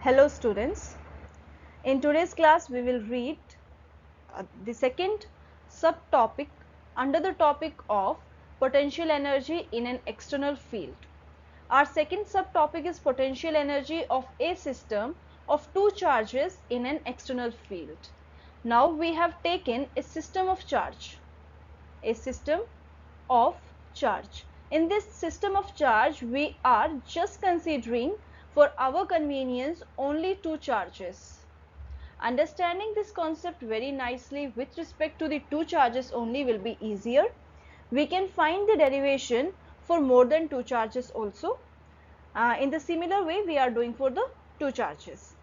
Hello students, in today's class we will read the second subtopic under the topic of potential energy in an external field. Our second subtopic is potential energy of a system of two charges in an external field. Now we have taken a system of charge. In this system of charge, we are just considering for our convenience only two charges. Understanding this concept very nicely with respect to the two charges only will be easier. We can find the derivation for more than two charges also. In the similar way we are doing for the two charges.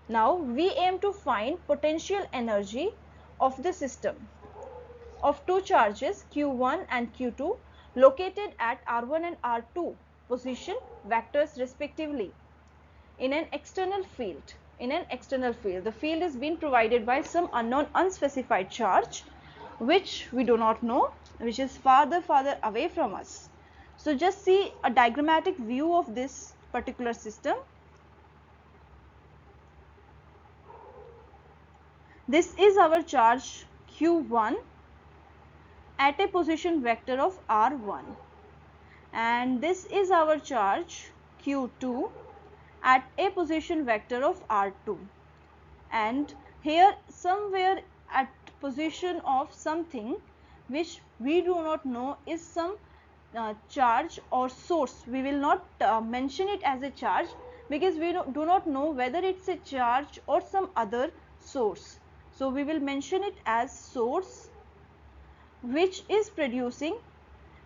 Now we aim to find potential energy of the system of two charges Q1 and Q2 located at R1 and R2 position vectors respectively in an external field. The field is being provided by some unknown unspecified charge which we do not know, which is farther away from us. So just see a diagrammatic view of this particular system. This is our charge Q1 at a position vector of R1, and this is our charge Q2 at a position vector of R2, and here somewhere at position of something which we do not know is some charge or source. We will not mention it as a charge because we do not know whether it's a charge or some other source. So we will mention it as source which is producing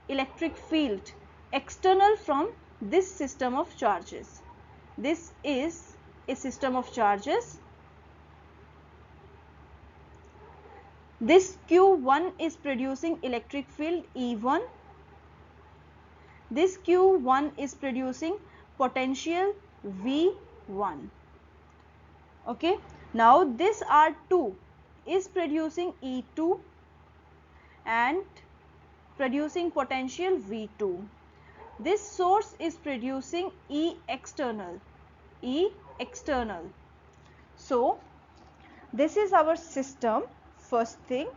electric field external from this system of charges. This is a system of charges. This Q1 is producing electric field E1. This Q1 is producing potential V1. Okay. Now this R2 is producing E2 and producing potential V2. This source is producing E external. So this is our system, first thing.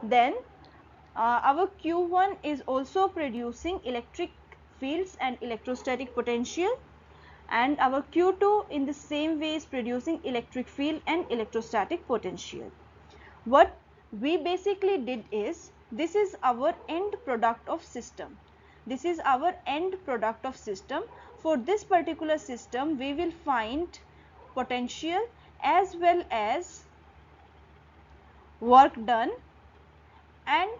Then our Q1 is also producing electric fields and electrostatic potential, and our Q2 in the same way is producing electric field and electrostatic potential. What we basically did is, this is our end product of system. For this particular system we will find potential as well as work done, and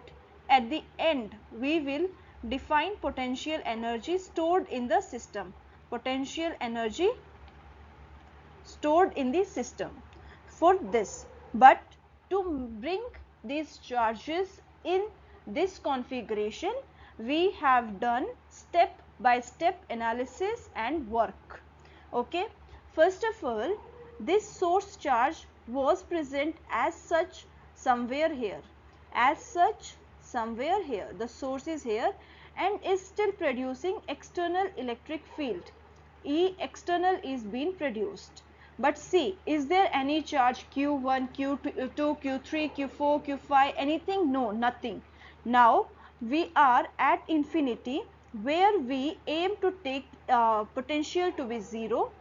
at the end we will define potential energy stored in the system. For this, but to bring these charges in this configuration, we have done step by step analysis and work. Okay, first of all, this source charge was present as such somewhere here. The source is here and is still producing external electric field. E external is being produced. But see, is there any charge Q1, Q2, Q3, Q4, Q5, anything? No, nothing. Now we are at infinity where we aim to take potential to be 0.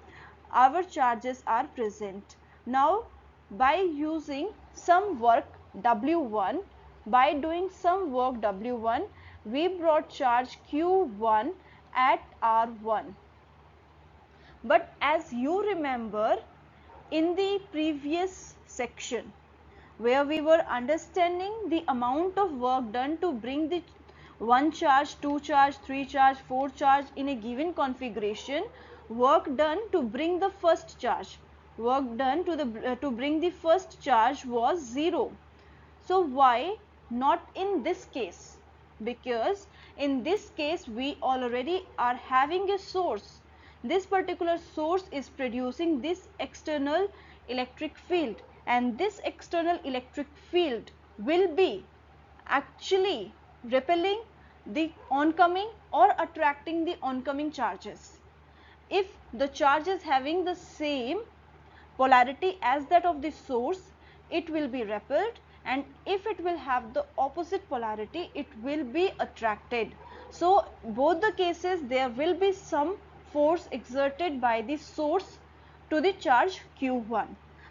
Our charges are present. Now by using some work W1, we brought charge Q1 at R1. But as you remember in the previous section where we were understanding the amount of work done to bring the 1 charge, 2 charge, 3 charge, 4 charge in a given configuration, work done to bring the first charge, to bring the first charge was 0. So why not in this case? Because in this case we already are having a source. This particular source is producing this external electric field, and this external electric field will be actually repelling the oncoming or attracting the oncoming charges. If the charge is having the same polarity as that of the source, it will be repelled, and if it will have the opposite polarity, it will be attracted. So both the cases there will be some force exerted by the source to the charge Q1.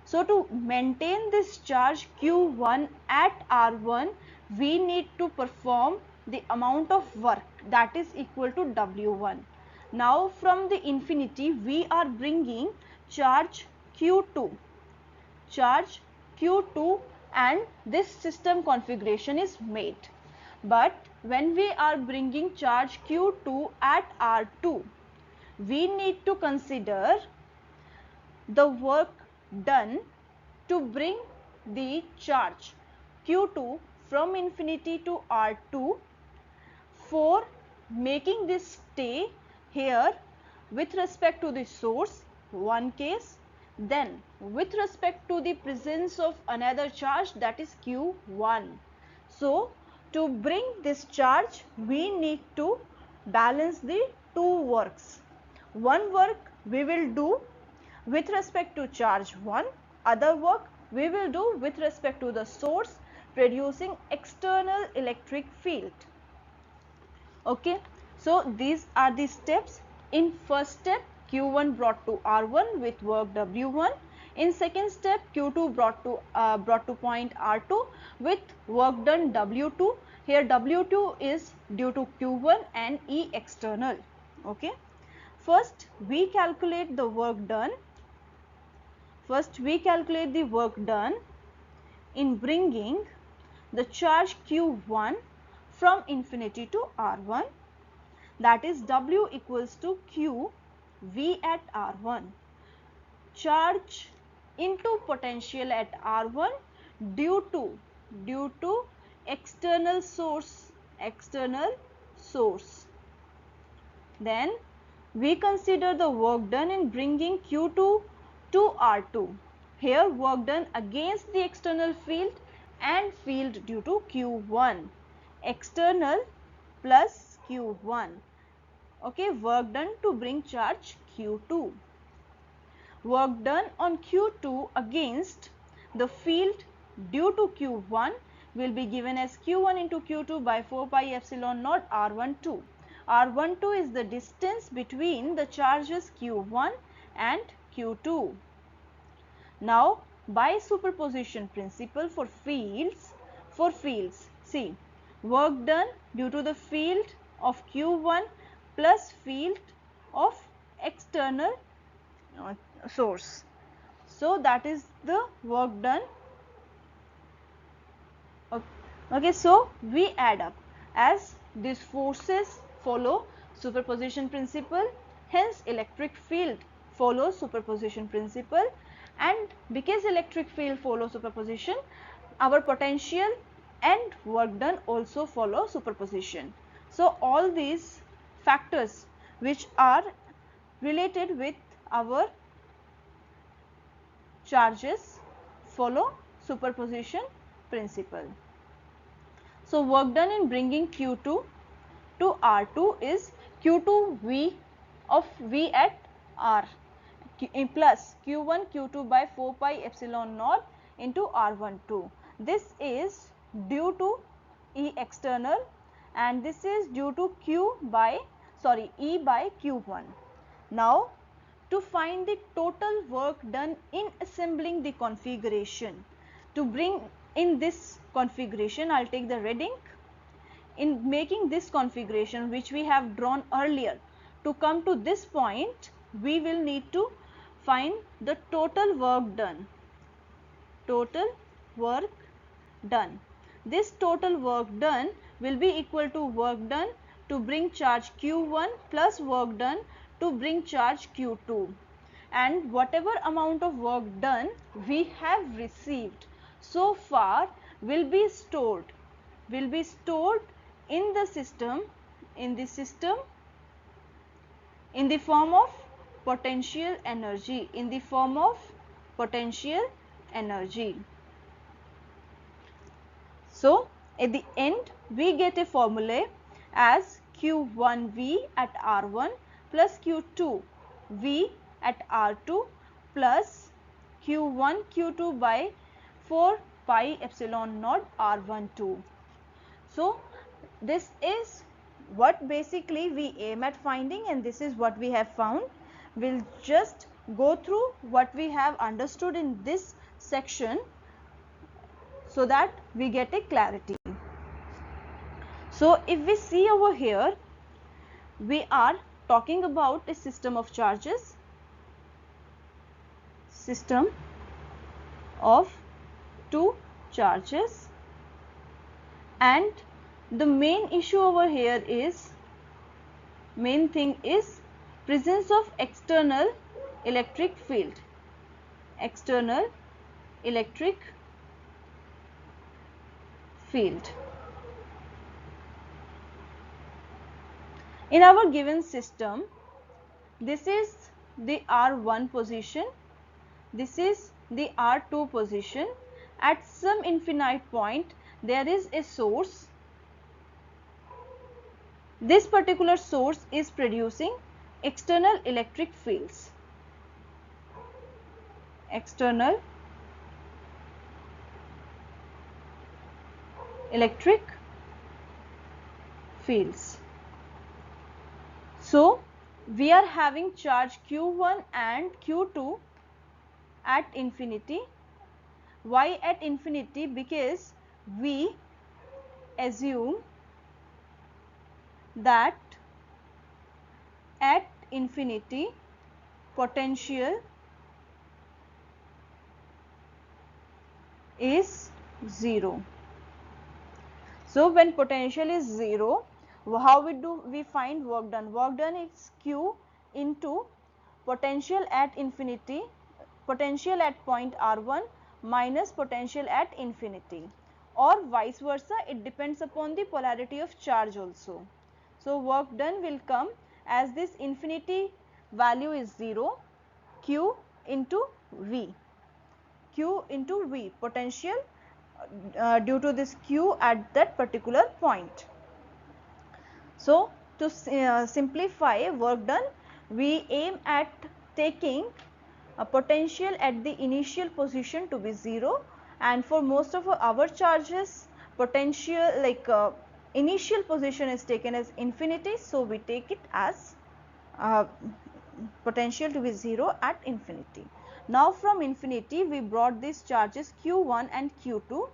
So to maintain this charge Q1 at R1, we need to perform the amount of work that is equal to W1. Now from the infinity we are bringing charge Q2, and this system configuration is made. But when we are bringing charge Q2 at R2, we need to consider the work done to bring the charge Q2 from infinity to R2 for making this stay here with respect to the source, one case, then with respect to the presence of another charge, that is Q1. So to bring this charge we need to balance the two works. One work we will do with respect to charge 1, other work we will do with respect to the source producing external electric field. Okay, so these are the steps. In first step, Q1 brought to R1 with work W1. In second step, Q2 brought to point R2 with work done W2. Here W2 is due to Q1 and E external. Okay, first we calculate the work done. In bringing the charge Q1 from infinity to R1, that is W equals to Q V at R1, charge into potential at R1 due to external source. Then we consider the work done in bringing Q2 to R2. Here work done against the external field and field due to Q1, external plus Q1. Okay, work done to bring charge Q2. Work done on Q2 against the field due to Q1 will be given as Q1 into Q2 by 4 pi epsilon naught R12. R12 is the distance between the charges Q1 and Q2. Now by superposition principle for fields, see, work done due to the field of Q1 plus field of external source. So that is the work done. Okay, so we add up as these forces follow superposition principle, hence electric field follows superposition principle, and because electric field follows superposition, our potential and work done also follow superposition. So all these factors which are related with our charges follow superposition principle. So work done in bringing Q2 to R2 is Q2 V of V at R plus Q1 Q2 by 4 pi epsilon naught into R12. This is due to E external and this is due to E by Q1. Now to find the total work done in assembling the configuration, to bring in this configuration, I will take the red ink. In making this configuration which we have drawn earlier, to come to this point we will need to find the total work done. This total work done will be equal to work done to bring charge Q1 plus work done to bring charge Q2, and whatever amount of work done we have received so far will be stored in the system in the form of potential energy, So at the end we get a formula as Q1V at R1 plus Q2V at R2 plus Q1 Q2 by 4 pi epsilon naught R12. So this is what basically we aim at finding, and this is what we have found. We'll just go through what we have understood in this section so that we get a clarity. So if we see over here, we are talking about a system of charges, system of two charges, and the main issue over here is, main thing is presence of external electric field, external electric field. In our given system, this is the R1 position, this is the R2 position. At some infinite point there is a source. This particular source is producing external electric fields, external electric fields. So we are having charge Q1 and Q2 at infinity. Why at infinity? Because we assume that at infinity potential is 0. So when potential is 0, how we find work done? Work done is Q into potential at infinity, potential at point R1 minus potential at infinity, or vice versa. It depends upon the polarity of charge also. So work done will come as this infinity value is 0, Q into V, Q into V, potential due to this Q at that particular point. So to simplify work done, we aim at taking a potential at the initial position to be 0, and for most of our charges potential initial position is taken as infinity, so we take it as potential to be 0 at infinity. Now from infinity we brought these charges Q1 and Q2.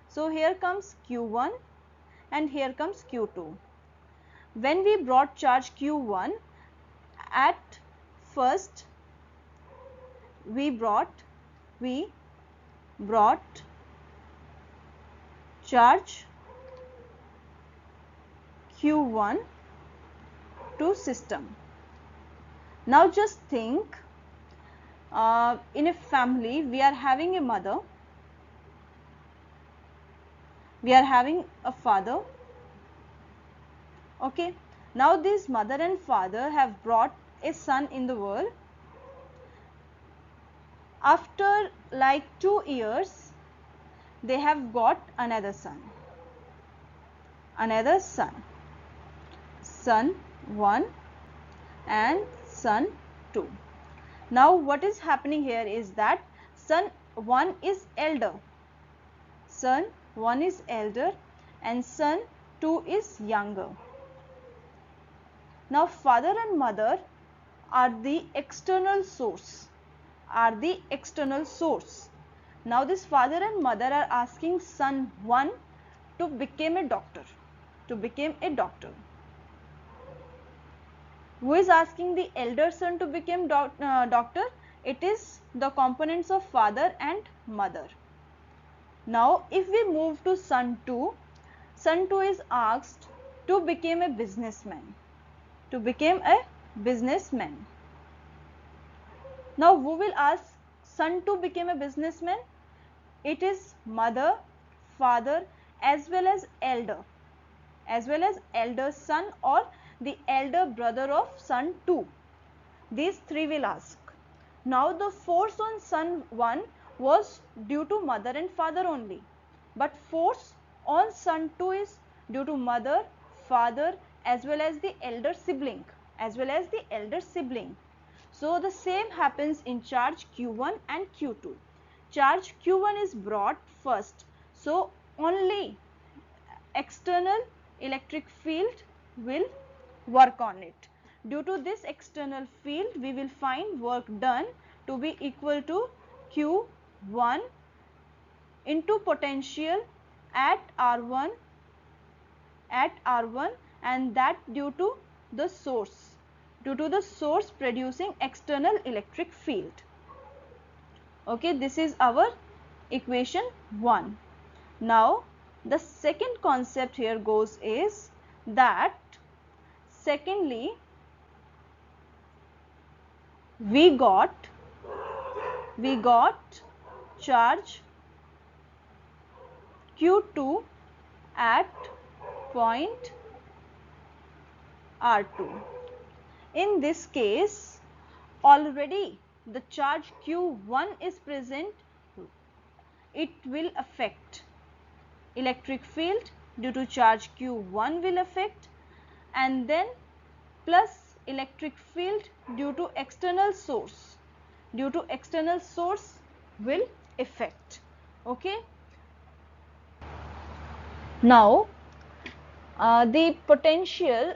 So here comes Q1 and here comes Q2. When we brought charge Q1, at first we brought charge Q1 to system. Now just think, in a family we are having a mother, we are having a father. Okay, now this mother and father have brought a son in the world. After like 2 years they have got another son, son 1 and son 2. Now what is happening here is that son 1 is elder, and son 2 is younger. Now father and mother are the external source, Now this father and mother are asking son 1 to become a doctor, Who is asking the elder son to become doctor? It is the components of father and mother. Now if we move to son 2 is asked to become a businessman, Now who will ask son to become a businessman? It is mother, father as well as elder son or the elder brother of son 2. These three will ask. Now the force on son 1 was due to mother and father only, but force on son 2 is due to mother, father as well as the elder sibling, So the same happens in charge Q1 and Q2. Charge Q1 is brought first, so only external electric field will work on it. Due to this external field, we will find work done to be equal to Q1 into potential at R1 and that due to the source producing external electric field. Okay, this is our equation 1. Now the second concept here goes is that secondly we got charge Q2 at point R2. In this case, already the charge Q1 is present. It will affect electric field due to charge Q1 will affect, and then plus electric field due to external source will affect. Okay. Now the potential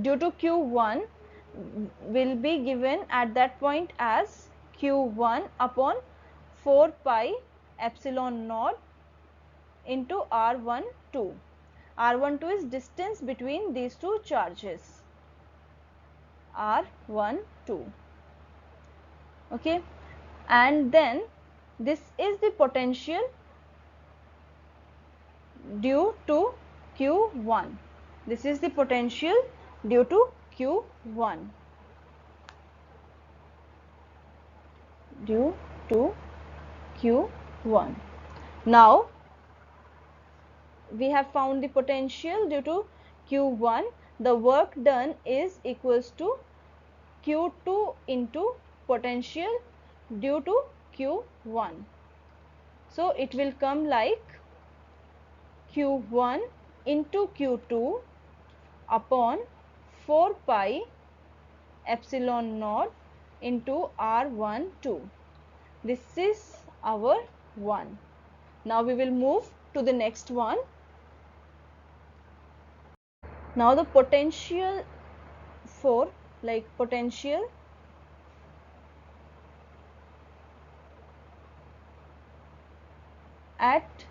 due to Q1 will be given at that point as Q1 upon 4 pi epsilon naught into R12. R12 is distance between these two charges, R12. Okay, and then this is the potential due to Q1. This is the potential due to Q1. Due to Q1. Now we have found the potential due to Q1. The work done is equals to Q2 into potential due to Q1. So it will come like Q1 into Q2 upon 4 pi epsilon naught into R12. This is our 1. Now we will move to the next one. Now the potential for potential at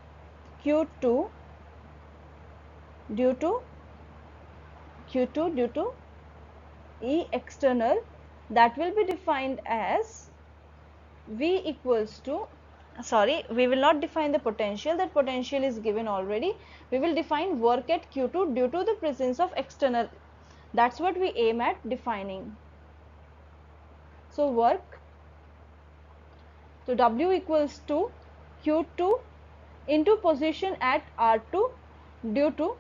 Q2 due to E external, that will be defined as V equals to, we will not define the potential, that potential is given already. We will define work at Q2 due to the presence of external. That's what we aim at defining. So work, so W equals to Q2 into position at R2 due to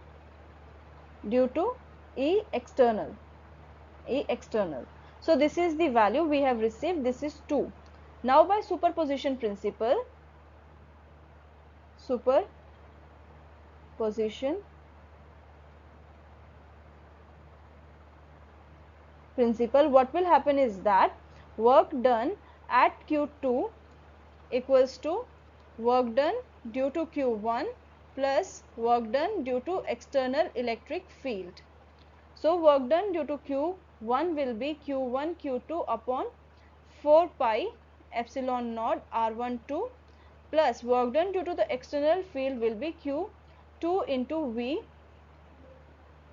E external. So this is the value we have received. This is 2. Now by superposition principle, what will happen is that work done at Q2 equals to work done due to Q1 plus work done due to external electric field. So work done due to Q1 will be Q1 Q2 upon 4 pi epsilon naught R12 plus work done due to the external field will be Q2 into V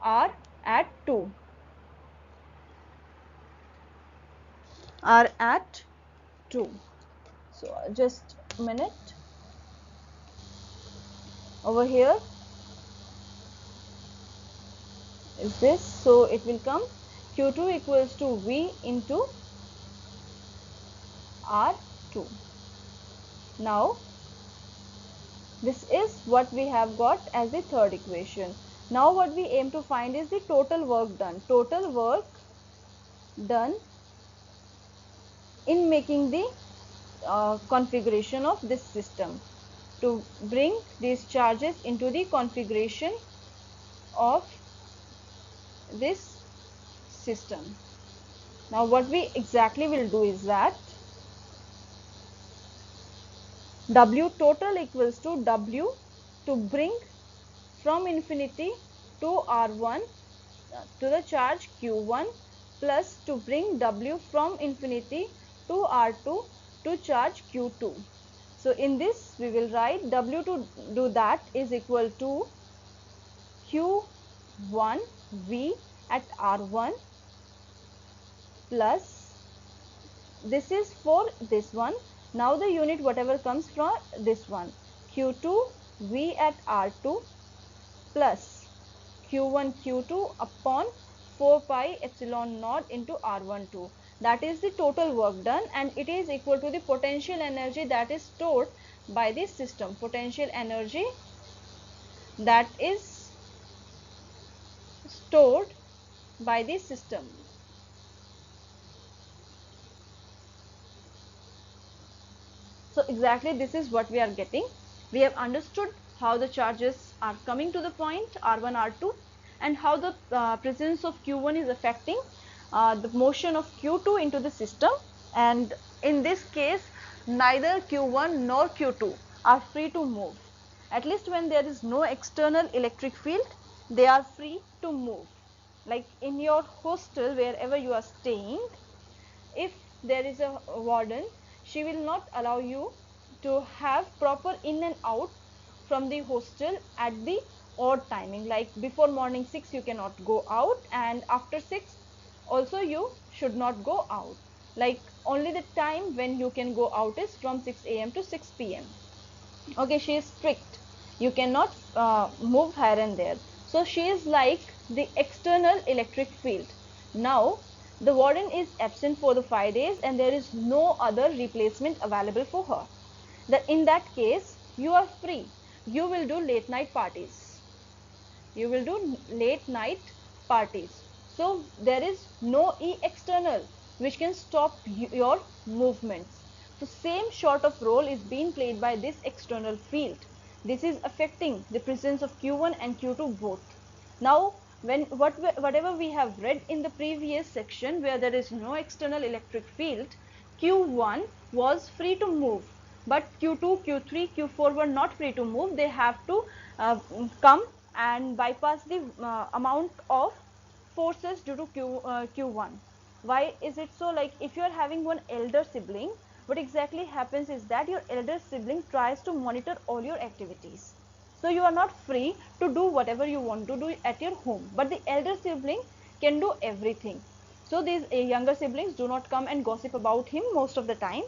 R at 2. So just a minute. Over here is this, so it will come Q2 equals to V into R2. Now this is what we have got as the third equation. Now what we aim to find is the total work done. Total work done in making the configuration of this system, to bring these charges into the configuration of this system. Now what we exactly will do is that W total equals to W to bring from infinity to R1 to the charge Q1 plus to bring W from infinity to R2 to charge Q2. So in this we will write W to do that is equal to Q1 V at R1 plus this is for this one. Now the unit whatever comes from this one, Q2 V at R2 plus Q1 Q2 upon 4 pi epsilon naught into R12. That is the total work done, and it is equal to the potential energy that is stored by the system. Potential energy that is stored by the system. So exactly this is what we are getting. We have understood how the charges are coming to the point R1, R2, and how the presence of Q1 is affecting the motion of Q2 into the system. And in this case, neither Q1 nor Q2 are free to move. At least when there is no external electric field, they are free to move. Like in your hostel, wherever you are staying, if there is a warden, she will not allow you to have proper in and out from the hostel at the odd timing, like before morning 6 you cannot go out, and after 6 also you should not go out. Like only the time when you can go out is from 6 a.m. to 6 p.m. Okay, she is strict, you cannot move here and there. So she is like the external electric field. Now the warden is absent for the 5 days and there is no other replacement available for her. In that case you are free, you will do late night parties, you will do late night parties. So there is no E external which can stop your movements. So same sort of role is being played by this external field. This is affecting the presence of Q1 and Q2 both. Now whatever we have read in the previous section where there is no external electric field, Q1 was free to move, but Q2, Q3, Q4 were not free to move. They have to come and bypass the amount of forces due to Q1. Why is it so? Like if you are having one elder sibling, what exactly happens is that your elder sibling tries to monitor all your activities. So you are not free to do whatever you want to do at your home, but the elder sibling can do everything. So these younger siblings do not come and gossip about him most of the time.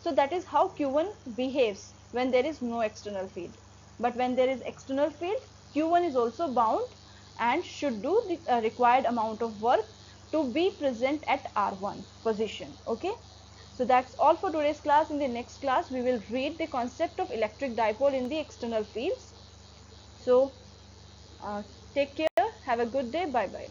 So that is how Q1 behaves when there is no external field. But when there is external field, Q1 is also bound and should do the required amount of work to be present at R1 position. Okay. So that's all for today's class. In the next class, we will read the concept of electric dipole in the external fields. So take care. Have a good day. Bye bye.